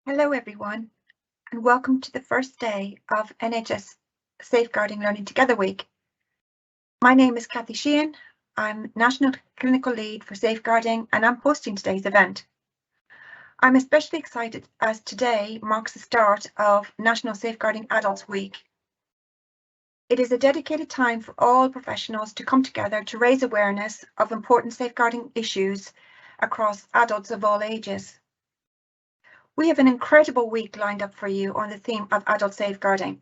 Hello everyone, and welcome to the first day of NHS Safeguarding Learning Together Week. My name is Cathy Sheehan. I'm National Clinical Lead for Safeguarding, and I'm hosting today's event. I'm especially excited as today marks the start of National Safeguarding Adults Week. It is a dedicated time for all professionals to come together to raise awareness of important safeguarding issues across adults of all ages. We have an incredible week lined up for you on the theme of adult safeguarding.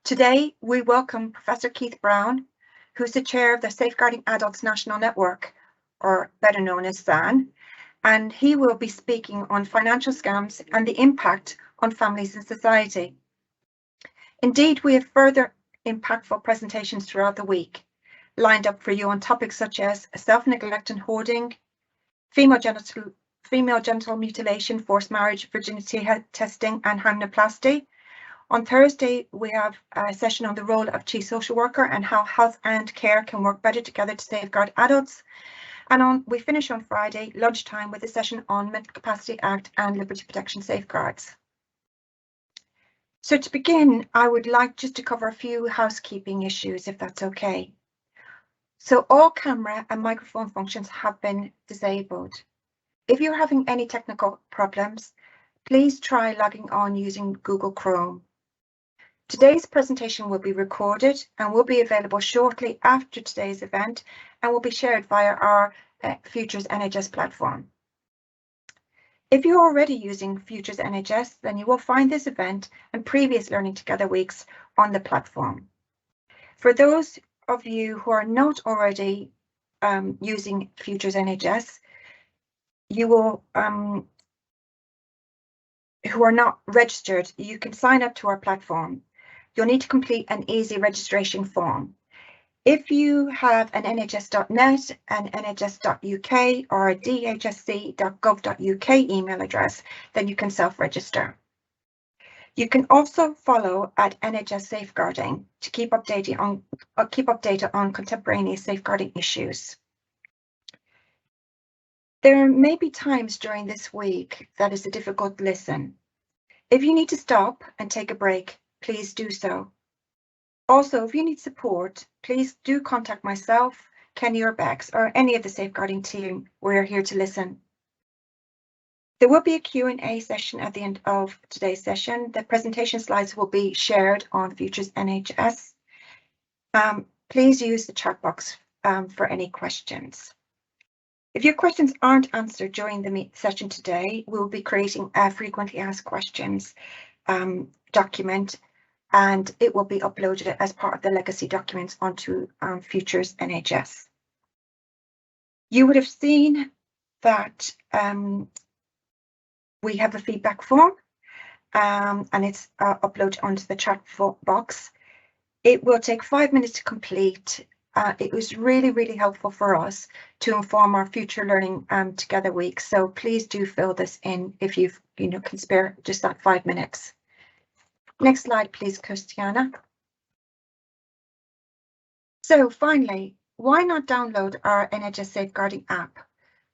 Today, we welcome Professor Keith Brown, who's the chair of the Safeguarding Adults National Network, or better known as SANN, and he will be speaking on financial scams and the impact on families and society. Indeed, we have further impactful presentations throughout the week, lined up for you on topics such as self-neglect and hoarding, female genital mutilation, forced marriage, virginity testing and hymenoplasty. On Thursday, we have a session on the role of chief social worker and how health and care can work better together to safeguard adults. And we finish on Friday lunchtime with a session on Mental Capacity Act and Liberty Protection safeguards. So to begin, I would like just to cover a few housekeeping issues, if that's okay. So all camera and microphone functions have been disabled. If you're having any technical problems, please try logging on using Google Chrome. Today's presentation will be recorded and will be available shortly after today's event and will be shared via our Futures NHS platform. If you're already using Futures NHS, then you will find this event and previous Learning Together weeks on the platform. For those of you who are not already using Futures NHS, you will who are not registered, you can sign up to our platform. You'll need to complete an easy registration form. If you have an nhs.net, an nhs.uk or a dhsc.gov.uk email address, then you can self-register. You can also follow at NHS Safeguarding to keep updated on contemporaneous safeguarding issues. There may be times during this week that is a difficult listen. If you need to stop and take a break, please do so. Also, if you need support, please do contact myself, Kenny or Bex, or any of the safeguarding team. We're here to listen. There will be a Q&A session at the end of today's session. The presentation slides will be shared on Futures NHS. Please use the chat box for any questions. If your questions aren't answered during the session today, we will be creating a frequently asked questions document, and it will be uploaded as part of the legacy documents onto Futures NHS. You would have seen that we have a feedback form and it's uploaded onto the chat box. It will take 5 minutes to complete. It was really helpful for us to inform our future Learning Together week. So please do fill this in if you can spare just that 5 minutes. Next slide, please, Christiana. So finally, why not download our NHS Safeguarding app?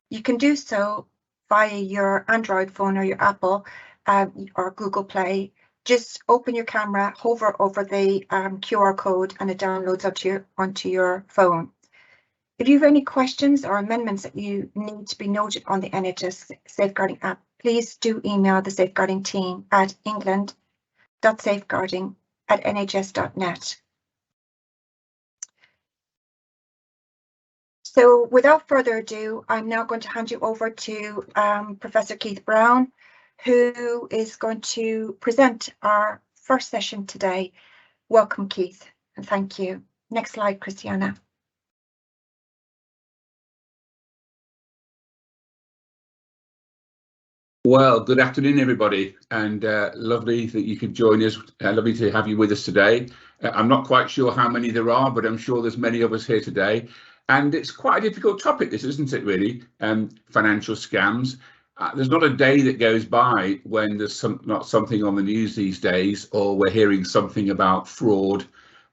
You can do so via your Android phone or your Apple or Google Play. Just open your camera, hover over the QR code, and it downloads onto your phone. If you have any questions or amendments that you need to be noted on the NHS Safeguarding app, please do email the safeguarding team at england.safeguarding@nhs.net. So without further ado, I'm now going to hand you over to Professor Keith Brown, who is going to present our first session today. Welcome, Keith, and thank you. Next slide, Christiana. Well, good afternoon, everybody, and lovely that you could join us. Lovely to have you with us today. I'm not quite sure how many there are, but I'm sure there's many of us here today. And it's quite a difficult topic, this, isn't it, really? Financial scams. There's not a day that goes by when there's not something on the news these days, or we're hearing something about fraud.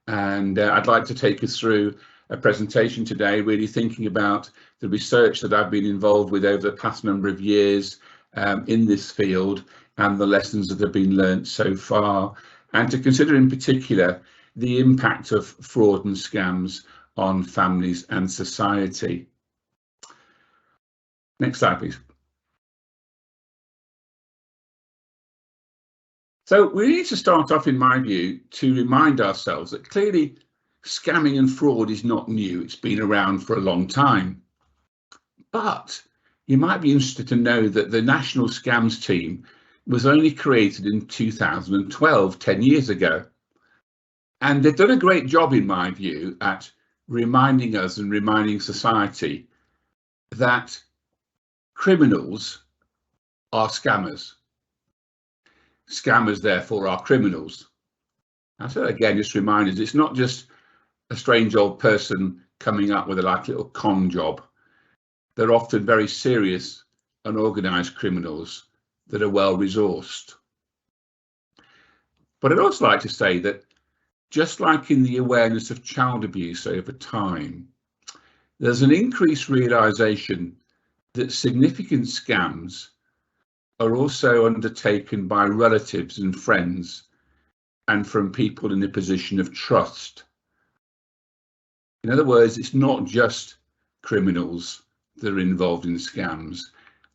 And I'd like to take us through a presentation today, really thinking about the research that I've been involved with over the past number of years, in this field and the lessons that have been learnt so far, and to consider in particular the impact of fraud and scams on families and society. Next slide, please. So we need to start off, in my view, to remind ourselves that clearly scamming and fraud is not new. It's been around for a long time. But you might be interested to know that the National Scams Team was only created in 2012, 10 years ago. And they've done a great job, in my view, at reminding us and reminding society that criminals are scammers. Scammers, therefore, are criminals. And so again, just remind us, it's not just a strange old person coming up with a little con job. They're often very serious and organised criminals that are well resourced. But I'd also like to say that just like in the awareness of child abuse over time, there's an increased realisation that significant scams are also undertaken by relatives and friends and from people in a position of trust. In other words, it's not just criminals that are involved in scams.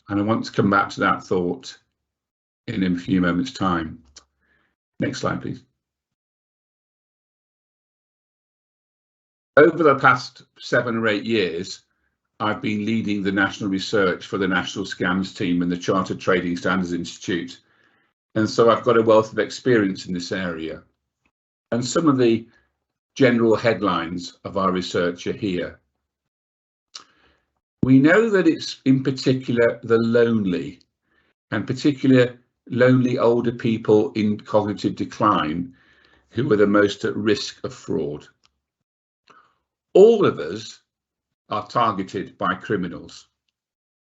And I want to come back to that thought in a few moments' time. Next slide, please. Over the past 7 or 8 years, I've been leading the national research for the National Scams Team and the Chartered Trading Standards Institute. And so I've got a wealth of experience in this area. And some of the general headlines of our research are here. We know that it's in particular the lonely, and particularly lonely older people in cognitive decline who are the most at risk of fraud. All of us are targeted by criminals.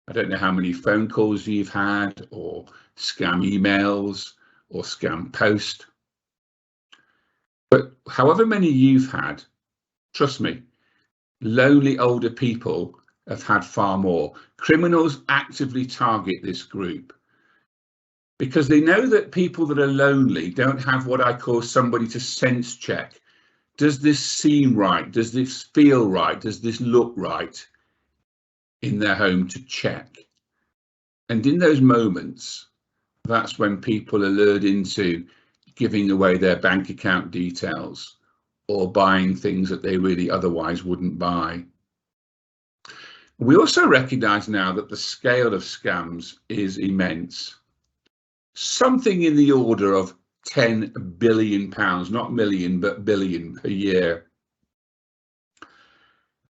I don't know how many phone calls you've had, or scam emails, or scam post. But however many you've had, trust me, lonely older people have had far more. Criminals actively target this group because they know that people that are lonely don't have what I call somebody to sense check. Does this seem right? Does this feel right? Does this look right in their home to check? And in those moments, that's when people are lured into giving away their bank account details or buying things that they really otherwise wouldn't buy. We also recognise now that the scale of scams is immense. Something in the order of £10 billion, not million, but billion per year.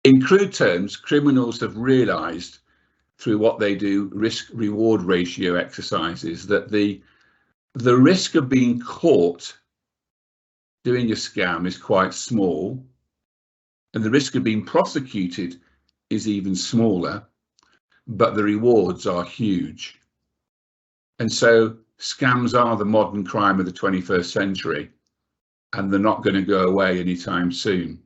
In crude terms, criminals have realised through what they do, risk-reward ratio exercises, that the risk of being caught doing a scam is quite small, and the risk of being prosecuted is even smaller, but the rewards are huge. And so scams are the modern crime of the 21st century, and they're not going to go away anytime soon.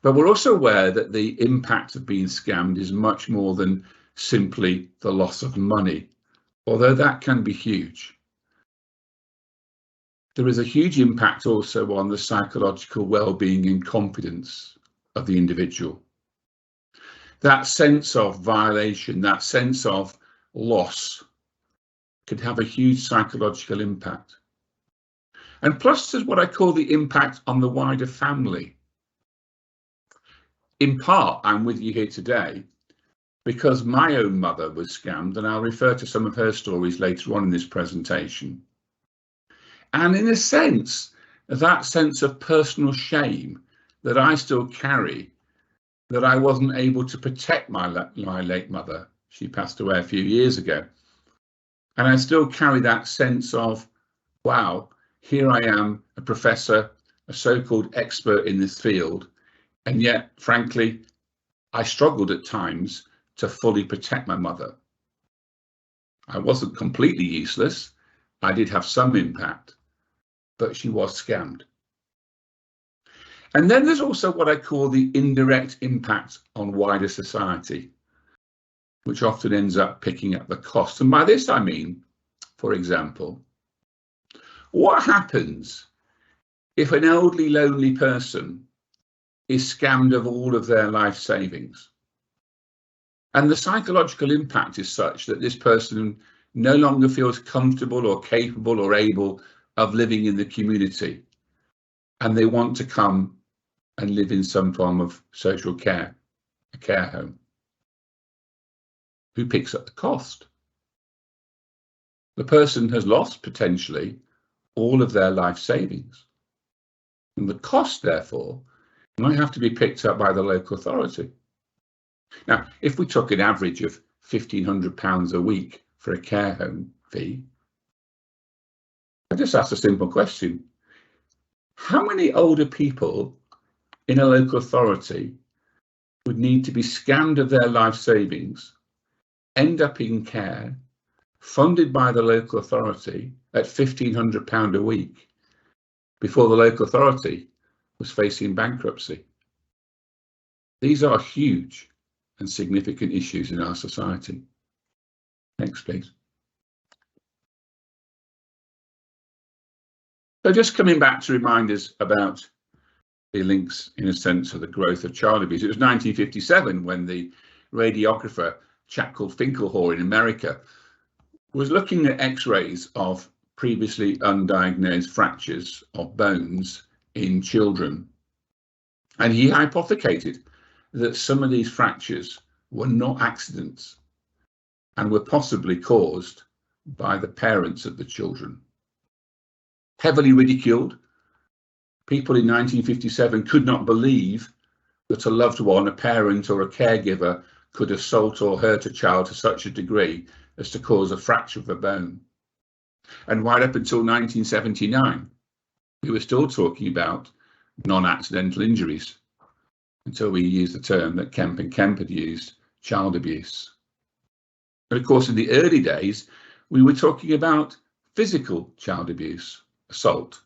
But we're also aware that the impact of being scammed is much more than simply the loss of money, although that can be huge. There is a huge impact also on the psychological well-being and confidence of the individual. That sense of violation, that sense of loss could have a huge psychological impact. And plus there's what I call the impact on the wider family. In part, I'm with you here today because my own mother was scammed, and I'll refer to some of her stories later on in this presentation. And in a sense, that sense of personal shame that I still carry, that I wasn't able to protect my late mother. She passed away a few years ago. And I still carry that sense of, wow, here I am, a professor, a so-called expert in this field. And yet, frankly, I struggled at times to fully protect my mother. I wasn't completely useless. I did have some impact, but she was scammed. And then there's also what I call the indirect impact on wider society. which often ends up picking up the cost. And by this I mean, for example, what happens if an elderly, lonely person is scammed of all of their life savings? And the psychological impact is such that this person no longer feels comfortable or capable or able of living in the community, and they want to come and live in some form of social care, a care home. Who picks up the cost? The person has lost potentially all of their life savings, and the cost therefore might have to be picked up by the local authority. Now, if we took an average of £1,500 a week for a care home fee, I just asked a simple question: how many older people in a local authority would need to be scammed of their life savings, end up in care, funded by the local authority at £1,500 a week before the local authority was facing bankruptcy? These are huge and significant issues in our society. Next, please. So just coming back to remind us about the links, in a sense, of the growth of child abuse. It was 1957 when the radiographer, a chap called Finkelhor in America, was looking at x-rays of previously undiagnosed fractures of bones in children. And he hypothecated that some of these fractures were not accidents and were possibly caused by the parents of the children. Heavily ridiculed, people in 1957 could not believe that a loved one, a parent or a caregiver, could assault or hurt a child to such a degree as to cause a fracture of a bone. And right up until 1979, we were still talking about non-accidental injuries, until we used the term that Kemp and Kemp had used, child abuse. But of course, in the early days, we were talking about physical child abuse, assault.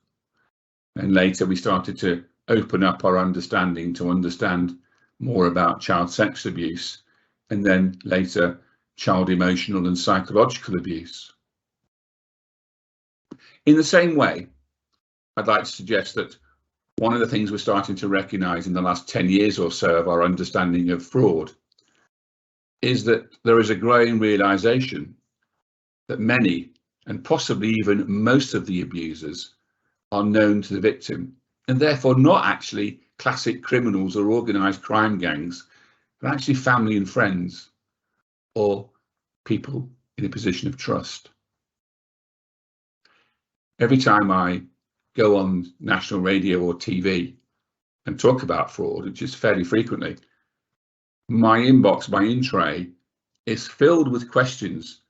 And later we started to open up our understanding to understand more about child sex abuse, and then later child emotional and psychological abuse. In the same way, I'd like to suggest that one of the things we're starting to recognise in the last 10 years or so of our understanding of fraud is that there is a growing realisation that many, and possibly even most of the abusers, are known to the victim, and therefore not actually classic criminals or organised crime gangs, but actually family and friends, or people in a position of trust. Every time I go on national radio or TV and talk about fraud, which is fairly frequently, my inbox, my in-tray, is filled with questions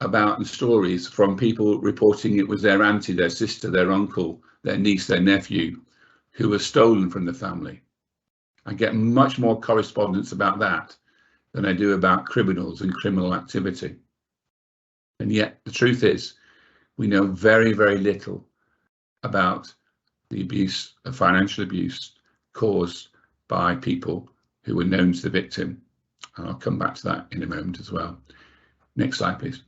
about and stories from people reporting it was their auntie, their sister, their uncle, their niece, their nephew who was stolen from the family. I get much more correspondence about that than I do about criminals and criminal activity. And yet the truth is, we know very, very little about the abuse of financial abuse caused by people who were known to the victim. And I'll come back to that in a moment as well. Next slide, please.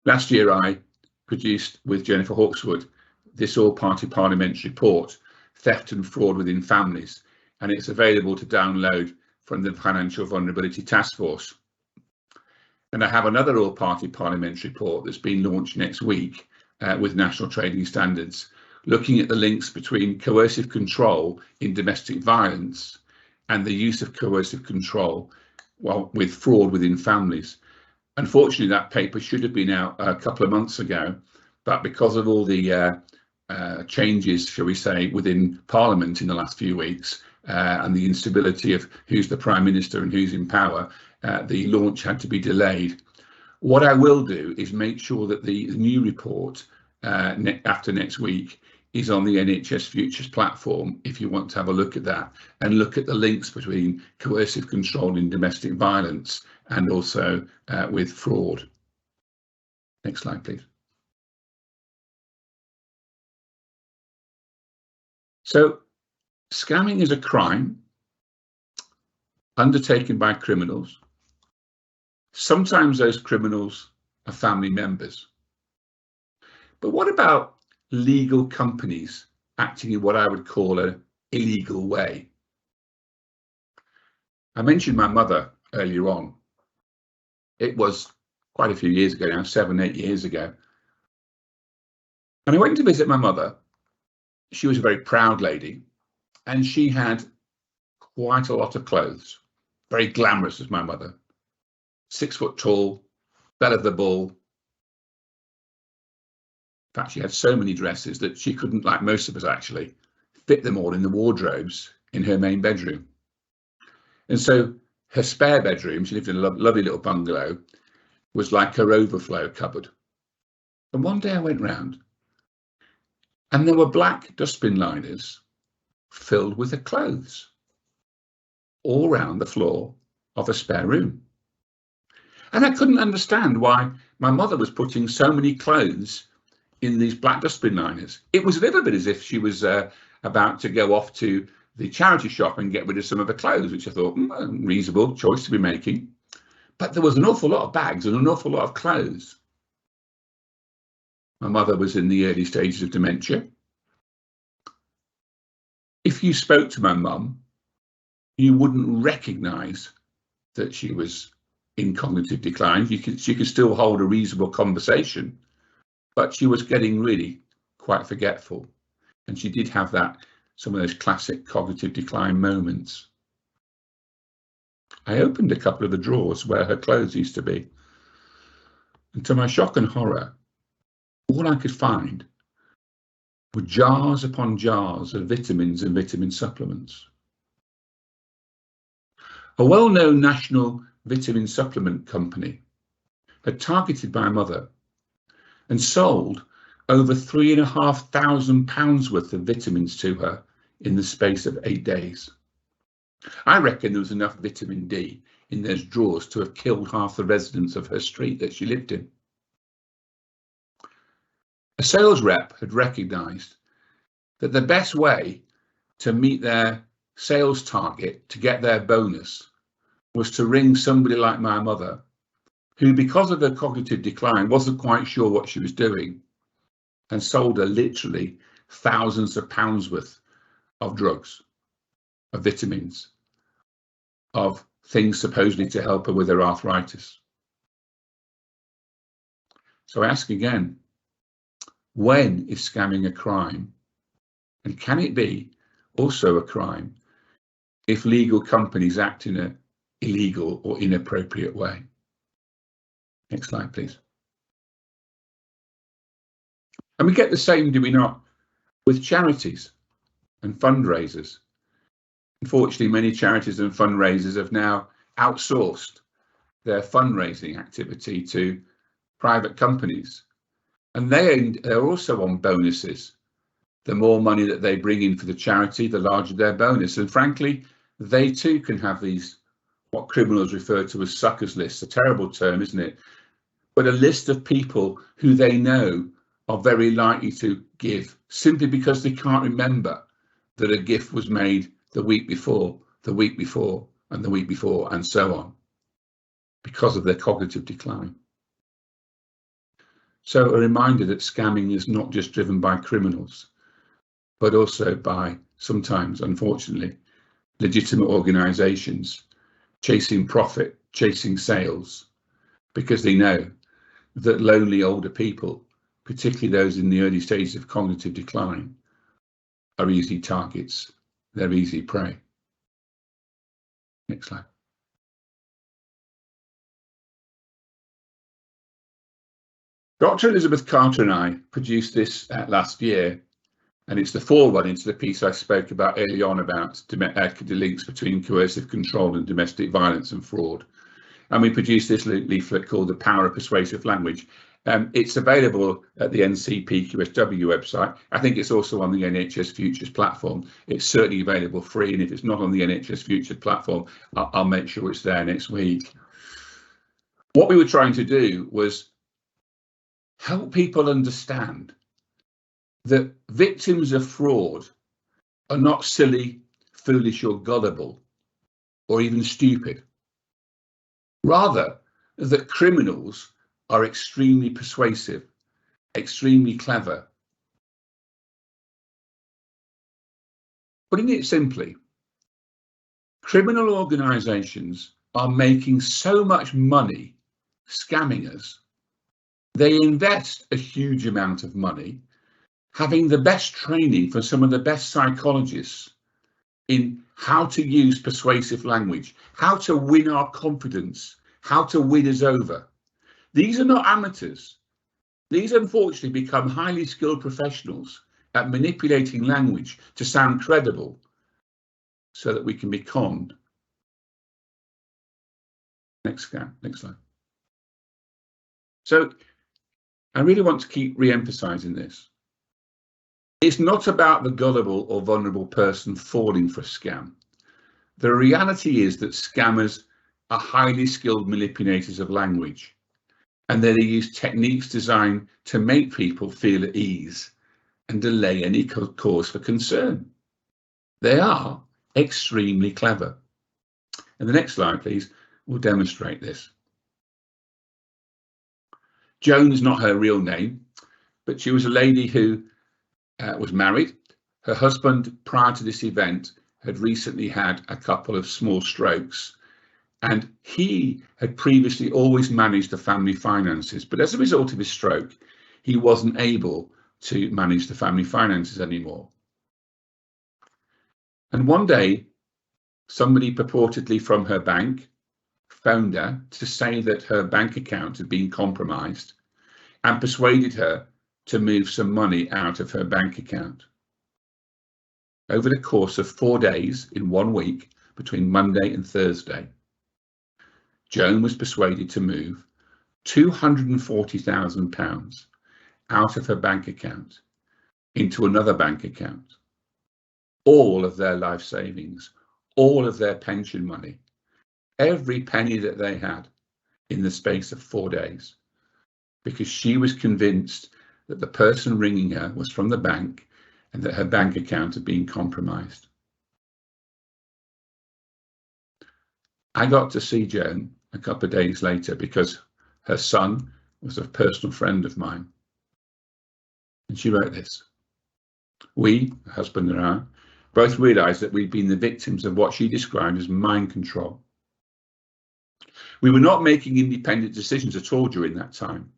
Last year, I produced with Jennifer Hawkeswood this all-party parliamentary report, Theft and Fraud Within Families, and it's available to download from the Financial Vulnerability Task Force. And I have another all-party parliamentary report that's been launched next week with National Trading Standards, looking at the links between coercive control in domestic violence and the use of coercive control with fraud within families. Unfortunately, that paper should have been out a couple of months ago, but because of all the changes, shall we say, within Parliament in the last few weeks and the instability of who's the Prime Minister and who's in power, the launch had to be delayed. What I will do is make sure that the new report after next week is on the NHS Futures platform if you want to have a look at that and look at the links between coercive control in domestic violence and also with fraud. Next slide, please. So scamming is a crime undertaken by criminals. Sometimes those criminals are family members. But what about legal companies acting in what I would call an illegal way? I mentioned my mother earlier on. It was quite a few years ago now, 7, 8 years ago. And I went to visit my mother. She was a very proud lady, and she had quite a lot of clothes. Very glamorous as my mother. 6 foot tall, belle of the ball. In fact, she had so many dresses that she couldn't, like most of us actually, fit them all in the wardrobes in her main bedroom. And so her spare bedroom, she lived in a lovely little bungalow, was like her overflow cupboard. And one day I went round and there were black dustbin liners filled with her clothes all round the floor of a spare room. And I couldn't understand why my mother was putting so many clothes in these black dustbin liners. It was a little bit as if she was about to go off to the charity shop and get rid of some of her clothes, which I thought, reasonable choice to be making. But there was an awful lot of bags and an awful lot of clothes. My mother was in the early stages of dementia. If you spoke to my mum, you wouldn't recognise that she was in cognitive decline. She could still hold a reasonable conversation, but she was getting really quite forgetful. And she did have some of those classic cognitive decline moments. I opened a couple of the drawers where her clothes used to be, and to my shock and horror, all I could find were jars upon jars of vitamins and vitamin supplements. A well-known national vitamin supplement company had targeted my mother and sold over £3,500 worth of vitamins to her in the space of 8 days. I reckon there was enough vitamin D in those drawers to have killed half the residents of her street that she lived in. A sales rep had recognised that the best way to meet their sales target, to get their bonus, was to ring somebody like my mother, who, because of her cognitive decline, wasn't quite sure what she was doing, and sold her literally thousands of pounds worth of drugs, of vitamins, of things supposedly to help her with her arthritis. So I ask again, when is scamming a crime? And can it be also a crime if legal companies act in an illegal or inappropriate way? Next slide, please. And we get the same, do we not, with charities and fundraisers. Unfortunately, many charities and fundraisers have now outsourced their fundraising activity to private companies, and they're also on bonuses. The more money that they bring in for the charity, the larger their bonus. And frankly, they too can have these, what criminals refer to as suckers lists, a terrible term, isn't it? But a list of people who they know are very likely to give simply because they can't remember that a gift was made the week before, the week before, and the week before, and so on, because of their cognitive decline. So a reminder that scamming is not just driven by criminals, but also by, sometimes, unfortunately, legitimate organisations chasing profit, chasing sales, because they know that lonely older people, particularly those in the early stages of cognitive decline, are easy targets. They're easy prey. Next slide. Dr. Elizabeth Carter and I produced this last year, and it's the forerunner to the piece I spoke about early on about the links between coercive control and domestic violence and fraud. And we produced this leaflet called The Power of Persuasive Language. It's available at the NCPQSW website. I think it's also on the NHS Futures platform. It's certainly available free, and if it's not on the NHS Futures platform, I'll make sure it's there next week. What we were trying to do was help people understand that victims of fraud are not silly, foolish, or gullible. or even stupid. Rather, that criminals are extremely persuasive, extremely clever. Putting it simply, criminal organisations are making so much money scamming us. They invest a huge amount of money, having the best training for some of the best psychologists in how to use persuasive language, how to win our confidence, how to win us over. These are not amateurs. These unfortunately become highly skilled professionals at manipulating language to sound credible so that we can be conned. Next slide. So I really want to keep re-emphasizing this. It's not about the gullible or vulnerable person falling for a scam. The reality is that scammers are highly skilled manipulators of language, and that they use techniques designed to make people feel at ease and delay any cause for concern. They are extremely clever. And the next slide, please, will demonstrate this. Joan is not her real name, but she was a lady who was married. Her husband, prior to this event, had recently had a couple of small strokes, and he had previously always managed the family finances, but as a result of his stroke, he wasn't able to manage the family finances anymore. And one day, somebody purportedly from her bank phoned her to say that her bank account had been compromised and persuaded her to move some money out of her bank account. Over the course of 4 days in 1 week, between Monday and Thursday, Joan was persuaded to move £240,000 out of her bank account into another bank account. All of their life savings, all of their pension money, every penny that they had in the space of 4 days, because she was convinced that the person ringing her was from the bank and that her bank account had been compromised. I got to see Joan a couple of days later because her son was a personal friend of mine. And she wrote this. We, the husband and I, both realised that we'd been the victims of what she described as mind control. We were not making independent decisions at all during that time,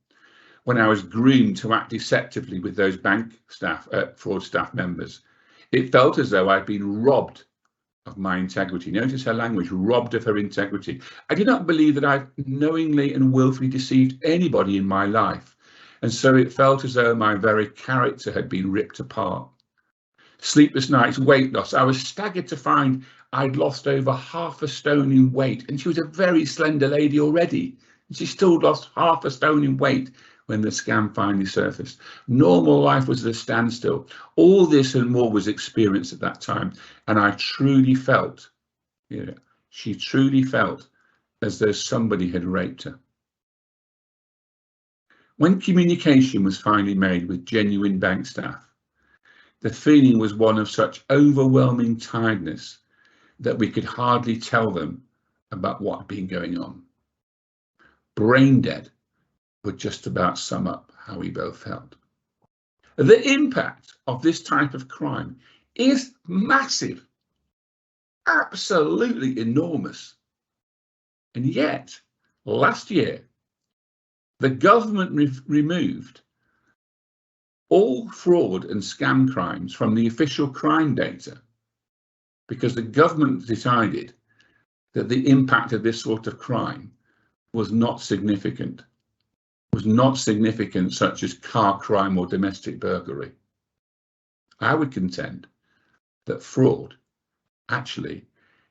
when I was groomed to act deceptively with those bank staff, fraud staff members. It felt as though I'd been robbed of my integrity. Notice her language, robbed of her integrity. I did not believe that I'd knowingly and willfully deceived anybody in my life. And so it felt as though my very character had been ripped apart. Sleepless nights, weight loss. I was staggered to find I'd lost over half a stone in weight. And she was a very slender lady already. And she still lost half a stone in weight when the scam finally surfaced. Normal life was at a standstill. All this and more was experienced at that time. And I truly felt, she truly felt as though somebody had raped her. When communication was finally made with genuine bank staff, the feeling was one of such overwhelming tiredness that we could hardly tell them about what had been going on. Brain dead would just about sum up how we both felt. The impact of this type of crime is massive, absolutely enormous. And yet, last year, the government removed all fraud and scam crimes from the official crime data because the government decided that the impact of this sort of crime was not significant, such as car crime or domestic burglary. I would contend that fraud actually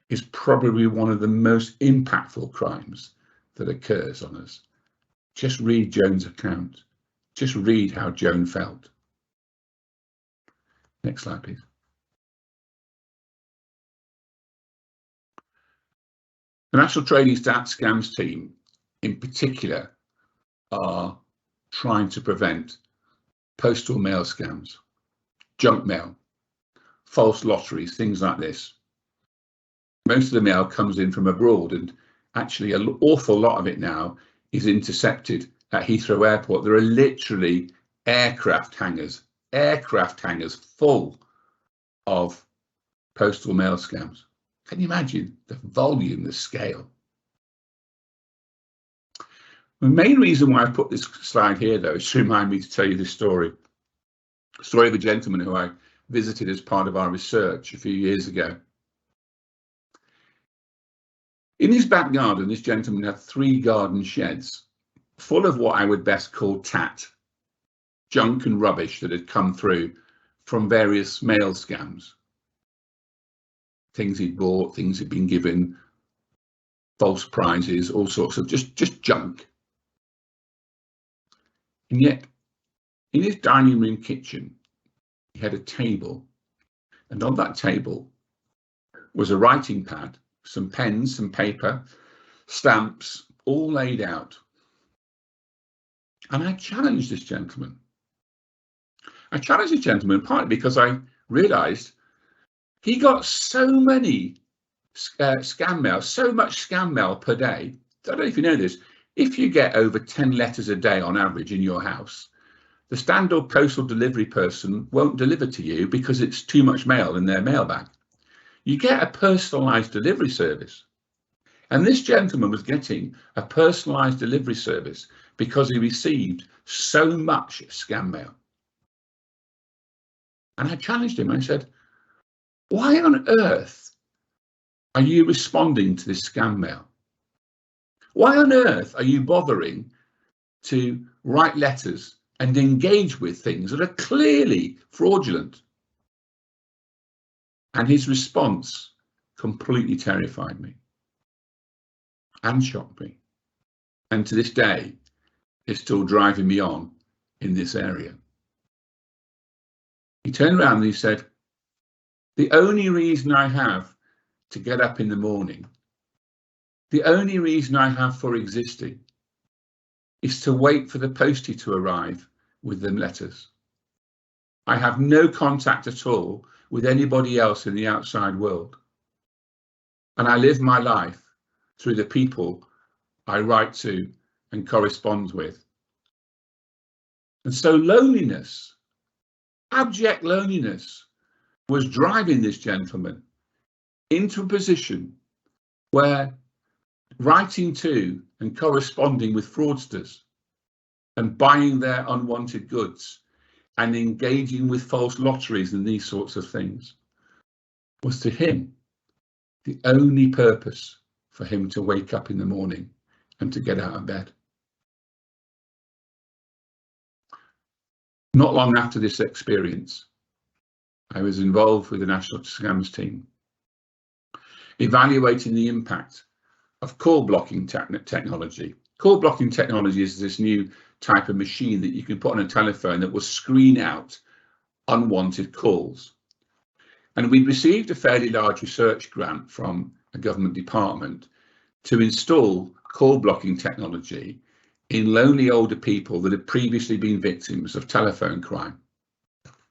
is probably one of the most impactful crimes that occurs on us. Just read Joan's account. Just read how Joan felt. Next slide, please. The National Trading Scams team, in particular, are trying to prevent postal mail scams, junk mail, false lotteries, things like this. most of the mail comes in from abroad, and actually an awful lot of it now is intercepted at Heathrow Airport. There are literally aircraft hangars full of postal mail scams. Can you imagine the volume, the scale? The main reason why I put this slide here, though, is to remind me to tell you this story. The story of a gentleman who I visited as part of our research a few years ago. In his back garden, this gentleman had 3 garden sheds full of what I would best call tat, junk and rubbish that had come through from various mail scams. Things he'd bought, things he'd been given, false prizes, all sorts of just junk. And yet, in his dining room kitchen, he had a table, and on that table was a writing pad, some pens, some paper, stamps, all laid out. And I challenged this gentleman. Partly because I realised he got so many scam mail, so much scam mail per day. I don't know if you know this. If you get over 10 letters a day on average in your house, the standard postal delivery person won't deliver to you because it's too much mail in their mailbag. You get a personalised delivery service. And this gentleman was getting a personalised delivery service because he received so much scam mail. And I challenged him. I said, why on earth are you responding to this scam mail? Why on earth are you bothering to write letters and engage with things that are clearly fraudulent? And his response completely terrified me and shocked me. And to this day, is still driving me on in this area. He turned around and he said, the only reason I have to get up in the morning, the only reason I have for existing is to wait for the postie to arrive with them letters. I have no contact at all with anybody else in the outside world. And I live my life through the people I write to and correspond with. And so loneliness, abject loneliness, was driving this gentleman into a position where writing to and corresponding with fraudsters and buying their unwanted goods and engaging with false lotteries and these sorts of things was to him the only purpose for him to wake up in the morning and to get out of bed. Not long after this experience, I was involved with the National Scams team, evaluating the impact of call blocking technology. Call blocking technology is this new type of machine that you can put on a telephone that will screen out unwanted calls. And we'd received a fairly large research grant from a government department to install call blocking technology in lonely older people that had previously been victims of telephone crime.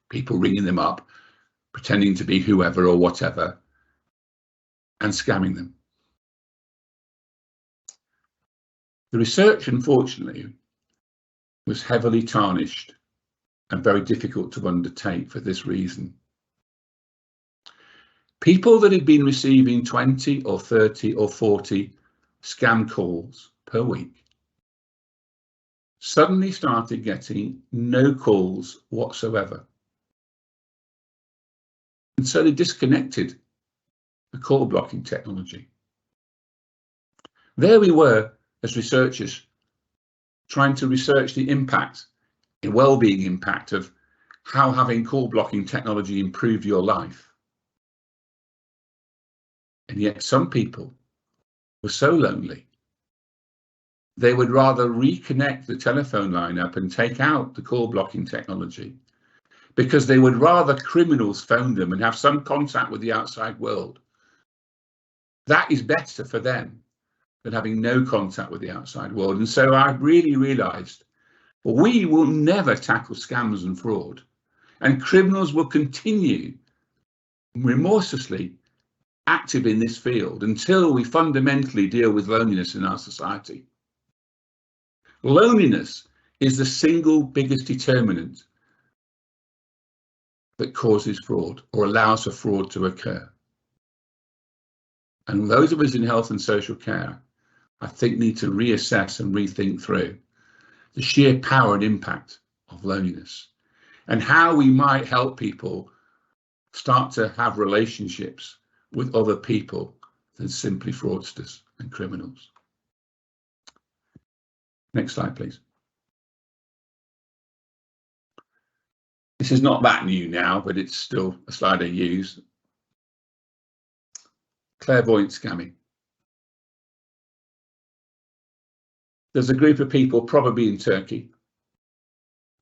People ringing them up, pretending to be whoever or whatever, and scamming them. The research, unfortunately, was heavily tarnished and very difficult to undertake for this reason. People that had been receiving 20 or 30 or 40 scam calls per week suddenly started getting no calls whatsoever. And so they disconnected the call blocking technology. There we were as researchers trying to research the impact, the well-being impact of how having call blocking technology improved your life. And yet some people were so lonely, they would rather reconnect the telephone line up and take out the call blocking technology because they would rather criminals phone them and have some contact with the outside world. That is better for them than having no contact with the outside world. And so I really realised, well, we will never tackle scams and fraud, and criminals will continue remorselessly active in this field until we fundamentally deal with loneliness in our society. Loneliness is the single biggest determinant that causes fraud or allows for fraud to occur. And those of us in health and social care, I think, need to reassess and rethink through the sheer power and impact of loneliness and how we might help people start to have relationships with other people than simply fraudsters and criminals. Next slide, please. This is not that new now, but it's still a slide I use. Clairvoyant scamming. There's a group of people, probably in Turkey,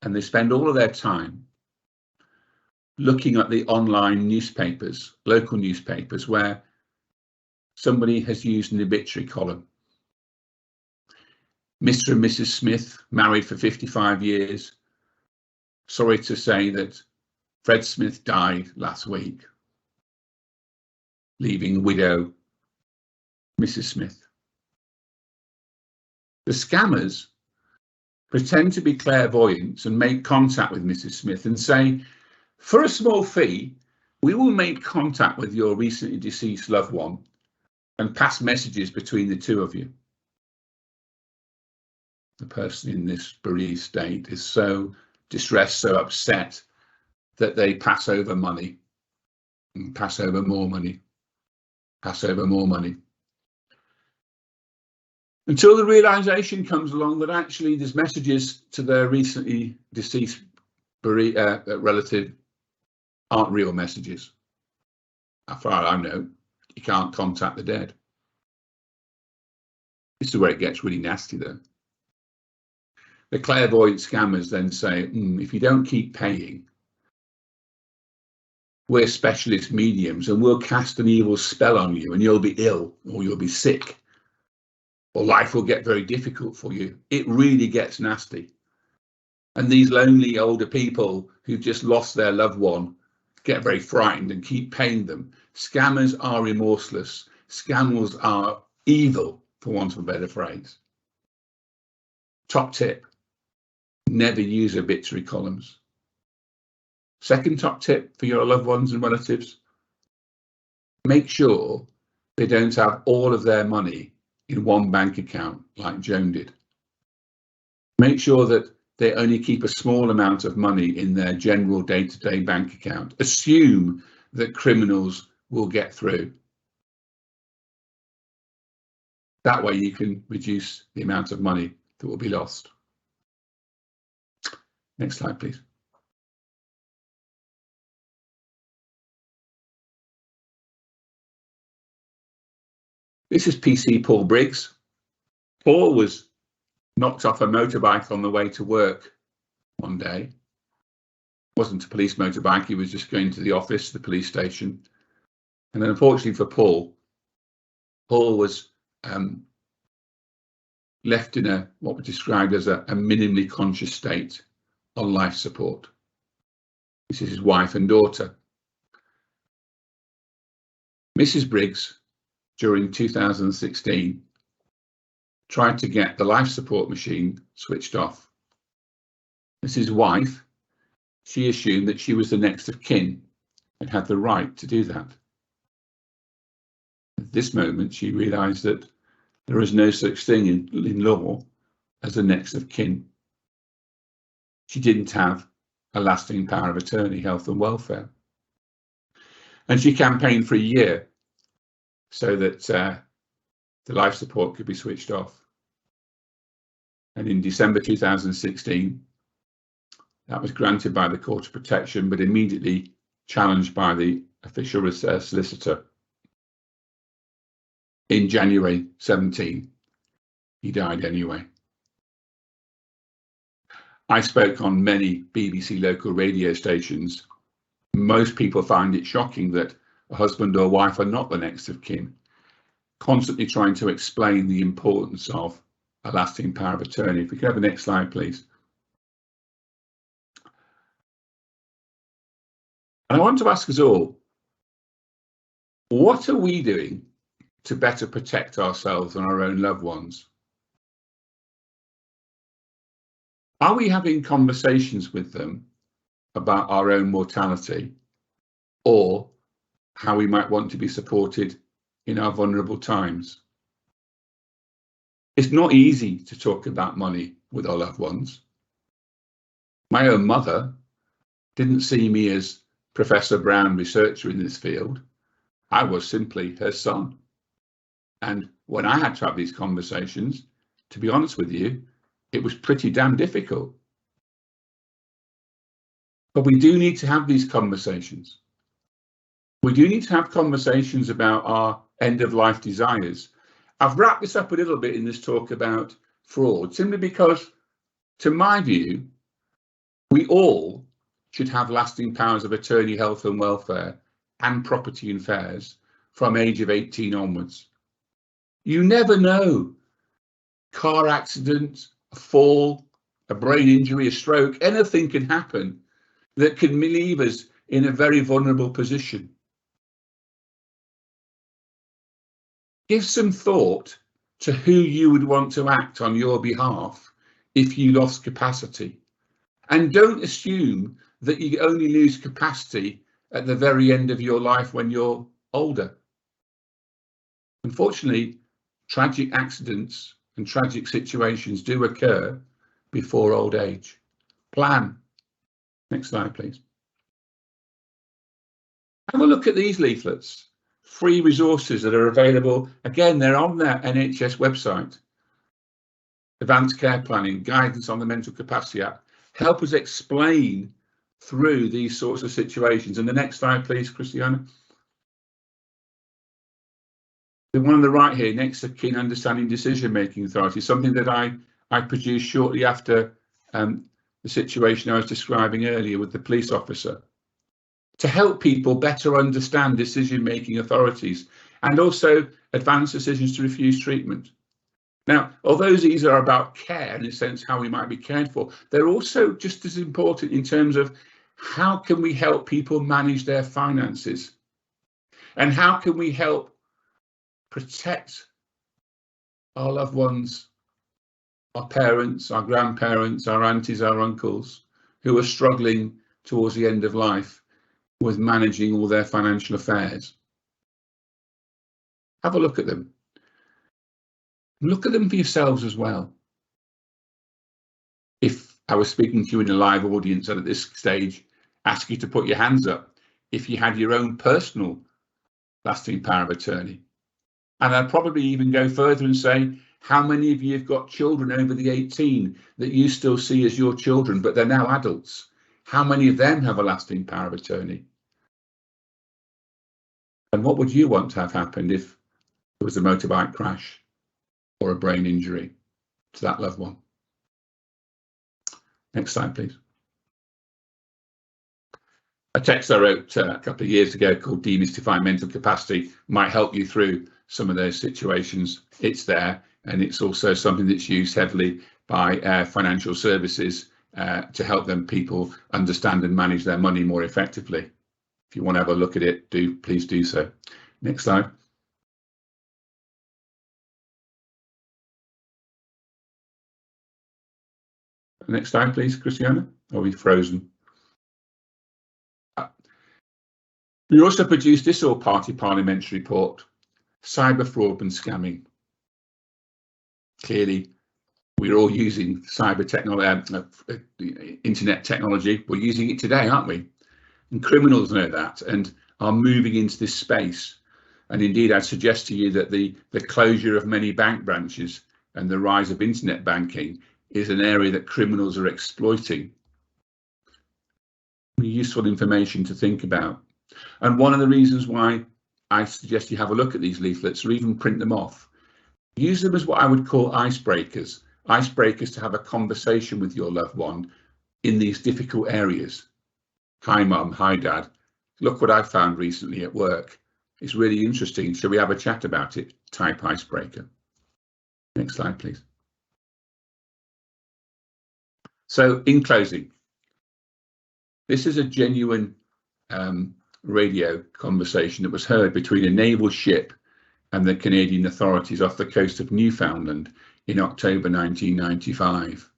and they spend all of their time looking at the online newspapers, local newspapers, where somebody has used an obituary column. Mr. and Mrs. Smith, married for 55 years. Sorry to say that Fred Smith died last week, leaving widow Mrs. Smith. The scammers pretend to be clairvoyants and make contact with Mrs. Smith and say, for a small fee, we will make contact with your recently deceased loved one and pass messages between the two of you. The person in this bereaved state is so distressed, so upset, that they pass over money and pass over more money, pass over more money. Until the realization comes along that actually there's messages to their recently deceased relative aren't real messages. As far as I know, you can't contact the dead. This is where it gets really nasty though. The clairvoyant scammers then say, if you don't keep paying, we're specialist mediums and we'll cast an evil spell on you and you'll be ill or you'll be sick or life will get very difficult for you. It really gets nasty. And these lonely older people who've just lost their loved one get very frightened and keep paying them. Scammers are remorseless. Scammers are evil, for want of a better phrase. Top tip, never use obituary columns. Second top tip for your loved ones and relatives, make sure they don't have all of their money in one bank account like Joan did. Make sure that they only keep a small amount of money in their general day-to-day bank account. Assume that criminals will get through. That way you can reduce the amount of money that will be lost. Next slide, please. This is PC Paul Briggs. Paul was knocked off a motorbike on the way to work one day. It wasn't a police motorbike, he was just going to the office, the police station. And then unfortunately for Paul, Paul was left in what was described as a minimally conscious state on life support. This is his wife and daughter. Mrs. Briggs, during 2016, tried to get the life support machine switched off. Mrs. Wife, she assumed that she was the next of kin and had the right to do that. At this moment, she realised that there is no such thing in law as a next of kin. She didn't have a lasting power of attorney, health and welfare. And she campaigned for a year so that the life support could be switched off. And in December 2016, that was granted by the Court of Protection, but immediately challenged by the official solicitor. In January 17, he died anyway. I spoke on many BBC local radio stations. Most people find it shocking that a husband or wife are not the next of kin, constantly trying to explain the importance of a lasting power of attorney. If we could have the next slide, please. And I want to ask us all, What are we doing to better protect ourselves and our own loved ones? Are we having conversations with them about our own mortality, or how we might want to be supported in our vulnerable times? It's not easy to talk about money with our loved ones. My own mother didn't see me as Professor Brown, researcher in this field. I was simply her son. And when I had to have these conversations, to be honest with you, it was pretty damn difficult. But we do need to have these conversations. We do need to have conversations about our end of life desires. I've wrapped this up a little bit in this talk about fraud, simply because, to my view, we all should have lasting powers of attorney, health and welfare, and property and fares from age of 18 onwards. You never know. Car accident, a fall, a brain injury, a stroke, anything can happen that can leave us in a very vulnerable position. Give some thought to who you would want to act on your behalf if you lost capacity. And don't assume that you only lose capacity at the very end of your life when you're older. Unfortunately, tragic accidents and tragic situations do occur before old age. Plan. Next slide, please. Have a look at these leaflets. Free resources that are available. Again, they're on their NHS website. Advanced care planning, guidance on the Mental Capacity Act. Help us explain through these sorts of situations. And the next slide, please, Christiana. The one on the right here, next to Keen Understanding Decision Making Authority, something that I produced shortly after the situation I was describing earlier with the police officer, to help people better understand decision-making authorities and also advance decisions to refuse treatment. Now, although these are about care, in a sense, how we might be cared for, they're also just as important in terms of how can we help people manage their finances, and how can we help protect our loved ones, our parents, our grandparents, our aunties, our uncles, who are struggling towards the end of life with managing all their financial affairs. Have a look at them. Look at them for yourselves as well. If I was speaking to you in a live audience and at this stage, ask you to put your hands up if you had your own personal lasting power of attorney. And I'd probably even go further and say, how many of you have got children over the 18 that you still see as your children, but they're now adults? How many of them have a lasting power of attorney? And what would you want to have happened if there was a motorbike crash or a brain injury to that loved one? Next slide, please. A text I wrote a couple of years ago called Demystifying Mental Capacity might help you through some of those situations. It's there, and it's also something that's used heavily by financial services to help them people understand and manage their money more effectively. If you want to have a look at it, please do so. Next slide. Next slide, please, Christiana. Are we frozen? We also produced this all-party parliamentary report, Cyber Fraud and Scamming. Clearly, we're all using cyber technology, internet technology. We're using it today, aren't we? And criminals know that and are moving into this space. And indeed, I'd suggest to you that the closure of many bank branches and the rise of internet banking is an area that criminals are exploiting. Useful information to think about. And one of the reasons why I suggest you have a look at these leaflets or even print them off, use them as what I would call icebreakers to have a conversation with your loved one in these difficult areas. Hi mum, hi dad, look what I found recently at work. It's really interesting. Shall we have a chat about it? Type icebreaker. Next slide, please. So in closing, this is a genuine radio conversation that was heard between a naval ship and the Canadian authorities off the coast of Newfoundland in October 1995.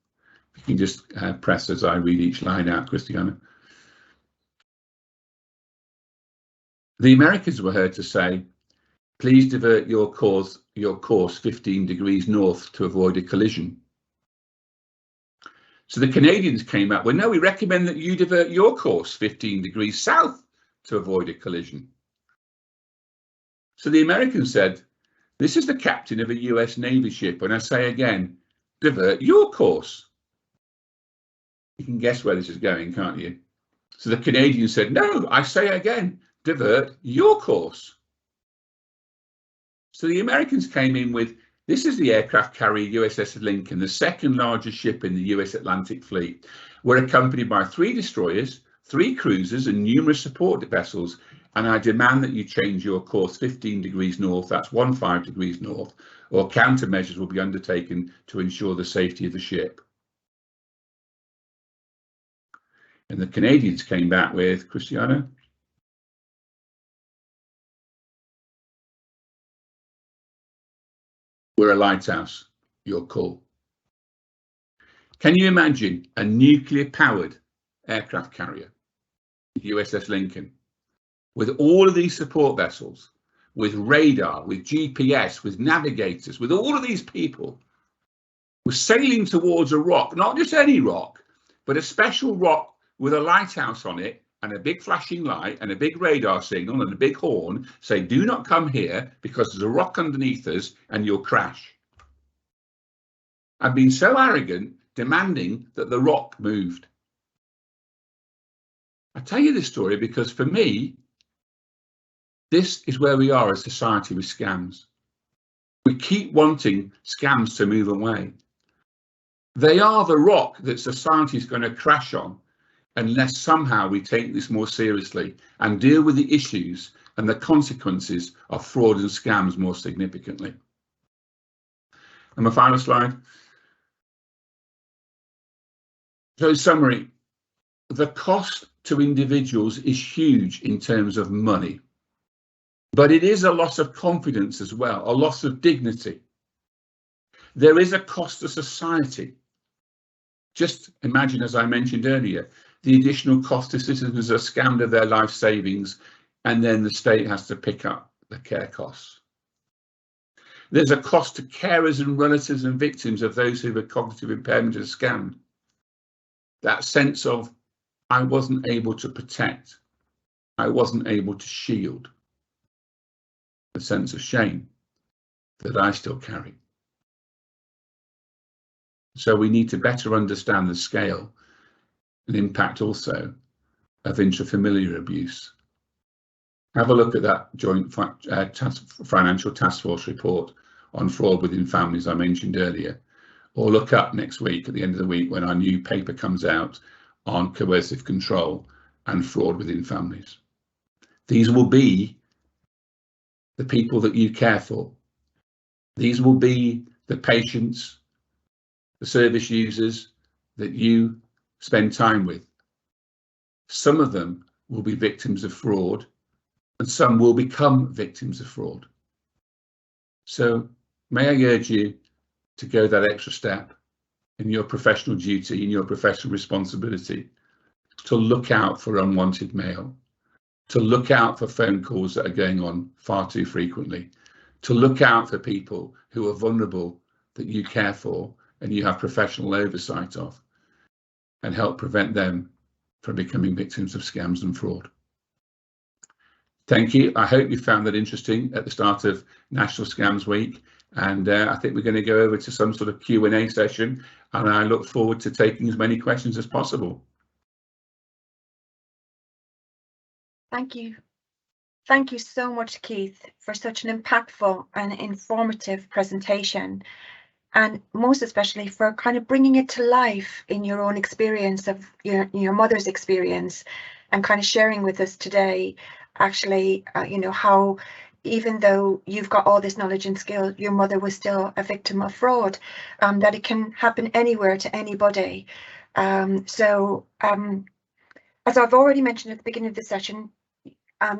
You can just press as I read each line out, Christiana. The Americans were heard to say, "Please divert your course 15 degrees north to avoid a collision." So the Canadians came up with, "No, we recommend that you divert your course 15 degrees south to avoid a collision." So the Americans said, "This is the captain of a US Navy ship, and I say again, divert your course." You can guess where this is going, can't you? So the Canadians said, "No, I say again, divert your course." So the Americans came in with, "This is the aircraft carrier USS Lincoln, the second largest ship in the US Atlantic Fleet. We're accompanied by 3 destroyers, 3 cruisers and numerous support vessels, and I demand that you change your course 15 degrees north, that's 15 degrees north, or countermeasures will be undertaken to ensure the safety of the ship." And the Canadians came back with, Christiana? "We're a lighthouse, your call." Can you imagine a nuclear powered aircraft carrier, USS Lincoln, with all of these support vessels, with radar, with GPS, with navigators, with all of these people, was sailing towards a rock, not just any rock, but a special rock with a lighthouse on it and a big flashing light and a big radar signal and a big horn saying, "Do not come here because there's a rock underneath us and you'll crash." I've been so arrogant, demanding that the rock moved. I tell you this story because for me, this is where we are as a society with scams. We keep wanting scams to move away. They are the rock that society is going to crash on unless somehow we take this more seriously and deal with the issues and the consequences of fraud and scams more significantly. And my final slide. So in summary, the cost to individuals is huge in terms of money, but it is a loss of confidence as well, a loss of dignity. There is a cost to society. Just imagine, as I mentioned earlier, the additional cost to citizens are scammed of their life savings, and then the state has to pick up the care costs. There's a cost to carers and relatives and victims of those who have cognitive impairment and scammed. That sense of, I wasn't able to protect, I wasn't able to shield. The sense of shame that I still carry. So we need to better understand the scale and impact also of intrafamiliar abuse. Have a look at that joint financial task force report on fraud within families I mentioned earlier, or look up next week at the end of the week when our new paper comes out on coercive control and fraud within families. These will be the people that you care for. These will be the patients, the service users that you spend time with. Some of them will be victims of fraud and some will become victims of fraud. So may I urge you to go that extra step in your professional duty, in your professional responsibility, to look out for unwanted mail, to look out for phone calls that are going on far too frequently, to look out for people who are vulnerable that you care for and you have professional oversight of, and help prevent them from becoming victims of scams and fraud. Thank you. I hope you found that interesting at the start of National Scams Week. And I think we're going to go over to some sort of Q&A session, and I look forward to taking as many questions as possible. Thank you. Thank you so much, Keith, for such an impactful and informative presentation, and most especially for kind of bringing it to life in your own experience of your mother's experience, and kind of sharing with us today, actually, how even though you've got all this knowledge and skill, your mother was still a victim of fraud, that it can happen anywhere to anybody. As I've already mentioned at the beginning of the session,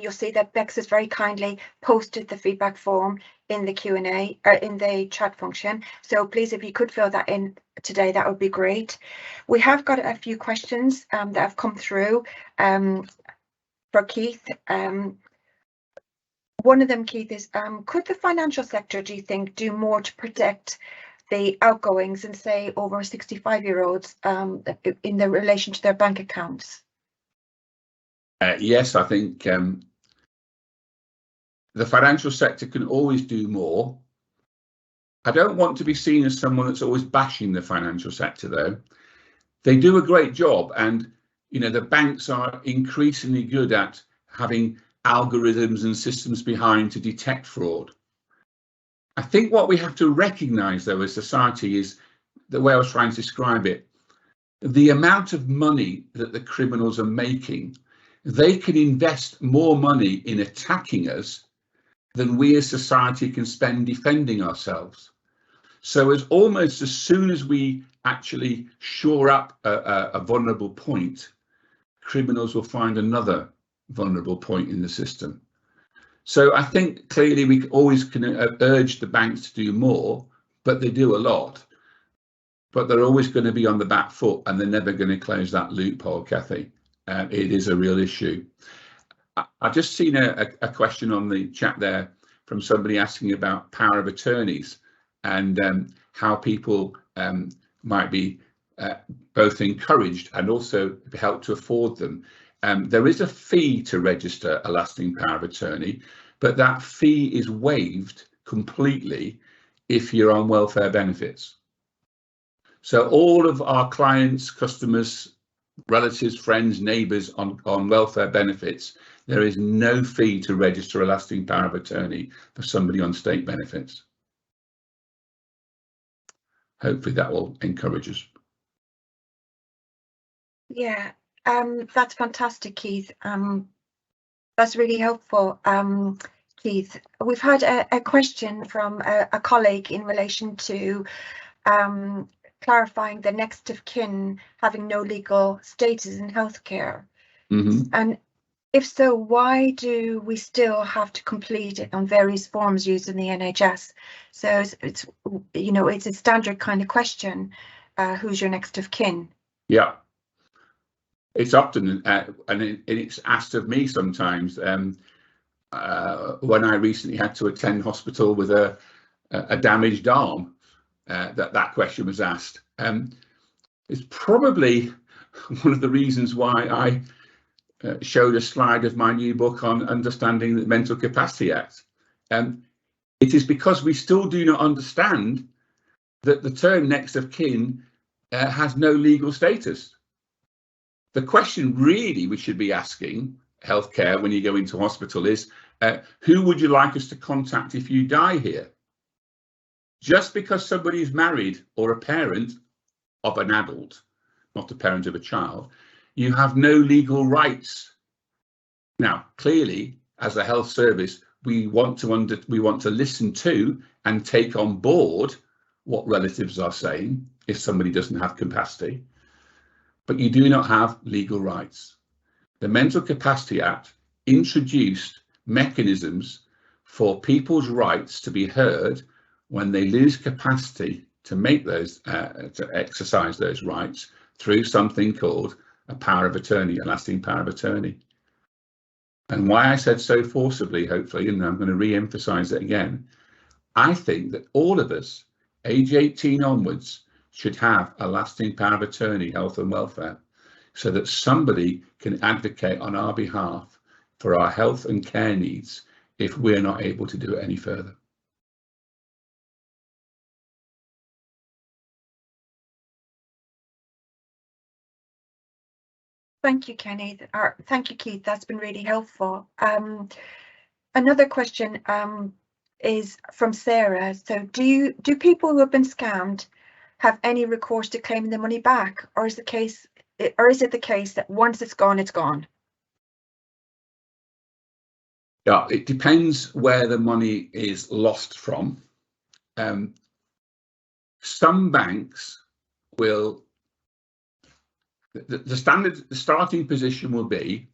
you'll see that Bex has very kindly posted the feedback form in the Q&A or in the chat function. So please, if you could fill that in today, that would be great. We have got a few questions that have come through for Keith. One of them, Keith, is could the financial sector, do you think, do more to protect the outgoings and say over 65-year-olds in the relation to their bank accounts? Yes, I think the financial sector can always do more. I don't want to be seen as someone that's always bashing the financial sector, though. They do a great job, and the banks are increasingly good at having algorithms and systems behind to detect fraud. I think what we have to recognise, though, as society is the way I was trying to describe it. The amount of money that the criminals are making, they can invest more money in attacking us than we as society can spend defending ourselves. So almost as soon as we actually shore up a vulnerable point, criminals will find another vulnerable point in the system. So I think clearly we always can urge the banks to do more, but they do a lot. But they're always going to be on the back foot, and they're never going to close that loophole, Kathy. It is a real issue. I've just seen a question on the chat there from somebody asking about power of attorneys and how people might be both encouraged and also helped to afford them. There is a fee to register a lasting power of attorney, but that fee is waived completely if you're on welfare benefits. So all of our clients, customers, relatives, friends, neighbours on welfare benefits, there is no fee to register a lasting power of attorney for somebody on state benefits. Hopefully that will encourage us. Yeah, that's fantastic, Keith. That's really helpful, Keith. We've had a question from a colleague in relation to clarifying the next of kin having no legal status in healthcare. And if so, why do we still have to complete it on various forms used in the NHS? So it's it's a standard kind of question. Who's your next of kin? Yeah, it's often and it's asked of me sometimes. When I recently had to attend hospital with a damaged arm, that question was asked. It's probably one of the reasons why I showed a slide of my new book on understanding the Mental Capacity Act. It is because we still do not understand that the term next of kin has no legal status. The question really we should be asking healthcare when you go into hospital is, who would you like us to contact if you die here? Just because somebody is married or a parent of an adult, not a parent of a child, you have no legal rights. Now, clearly, as a health service, we want to listen to and take on board what relatives are saying if somebody doesn't have capacity, but you do not have legal rights. The Mental Capacity Act introduced mechanisms for people's rights to be heard when they lose capacity to make those, to exercise those rights through something called a power of attorney, a lasting power of attorney. And why I said so forcibly, hopefully, and I'm going to re-emphasize it again, I think that all of us, age 18 onwards, should have a lasting power of attorney, health and welfare, so that somebody can advocate on our behalf for our health and care needs if we're not able to do it any further. Thank you, Kenny. Thank you, Keith. That's been really helpful. Another question is from Sarah. So do people who have been scammed have any recourse to claiming the money back, or is it the case that once it's gone, it's gone? Yeah, it depends where the money is lost from. Some banks will, the starting position will be,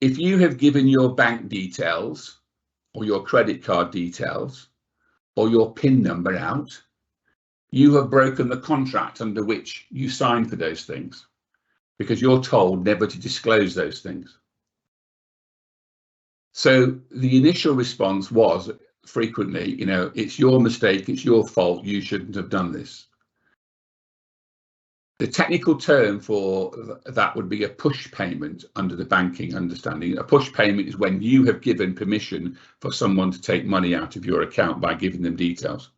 if you have given your bank details or your credit card details or your PIN number out, you have broken the contract under which you signed for those things, because you're told never to disclose those things. So the initial response was frequently, you know, it's your mistake, it's your fault, you shouldn't have done this. The technical term for that would be a push payment under the banking understanding. A push payment is when you have given permission for someone to take money out of your account by giving them details.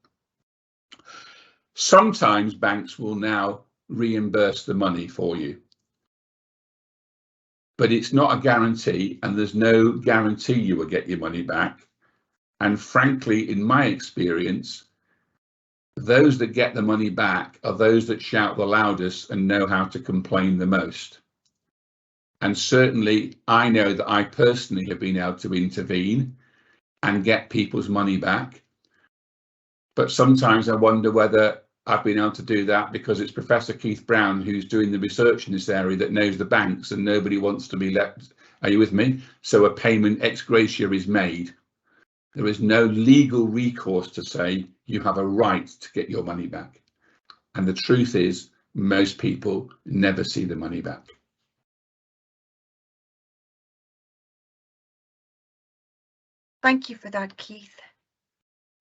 Sometimes banks will now reimburse the money for you, but it's not a guarantee, and there's no guarantee you will get your money back. And frankly, in my experience, those that get the money back are those that shout the loudest and know how to complain the most. And certainly I know that I personally have been able to intervene and get people's money back. But sometimes I wonder whether I've been able to do that because it's Professor Keith Brown who's doing the research in this area that knows the banks, and nobody wants to be left. Are you with me? So a payment ex gratia is made. There is no legal recourse to say you have a right to get your money back. And the truth is, most people never see the money back. Thank you for that, Keith.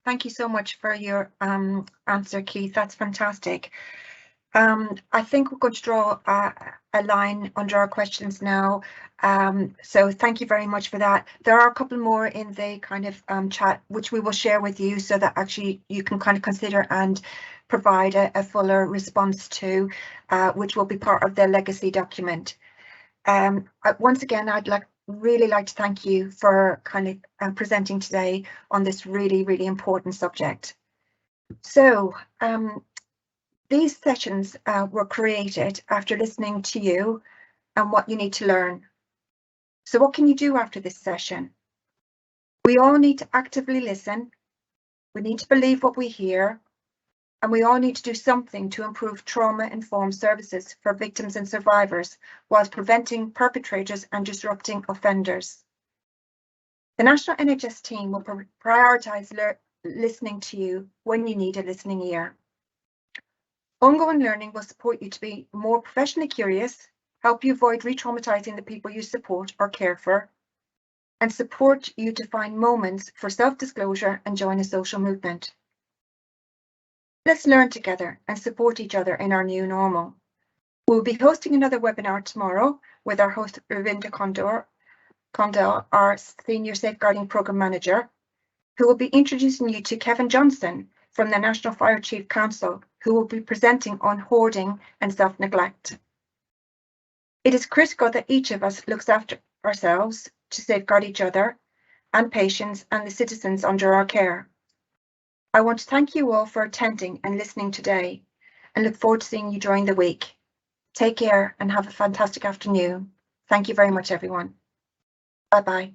Thank you so much for your answer, Keith. That's fantastic. I think we're going to draw a line under our questions now. So thank you very much for that. There are a couple more in the kind of chat, which we will share with you so that actually you can kind of consider and provide a fuller response to, which will be part of the legacy document. Once again, I'd really like to thank you for kind of presenting today on this really, really important subject. So these sessions were created after listening to you and what you need to learn. So what can you do after this session? We all need to actively listen. We need to believe what we hear. And we all need to do something to improve trauma-informed services for victims and survivors whilst preventing perpetrators and disrupting offenders. The National NHS team will prioritise listening to you when you need a listening ear. Ongoing learning will support you to be more professionally curious, help you avoid re-traumatising the people you support or care for, and support you to find moments for self-disclosure and join a social movement. Let's learn together and support each other in our new normal. We'll be hosting another webinar tomorrow with our host Ravinda Condell, our Senior Safeguarding Programme Manager, who will be introducing you to Kevin Johnson from the National Fire Chief Council, who will be presenting on hoarding and self-neglect. It is critical that each of us looks after ourselves to safeguard each other and patients and the citizens under our care. I want to thank you all for attending and listening today and look forward to seeing you during the week. Take care and have a fantastic afternoon. Thank you very much, everyone. Bye-bye.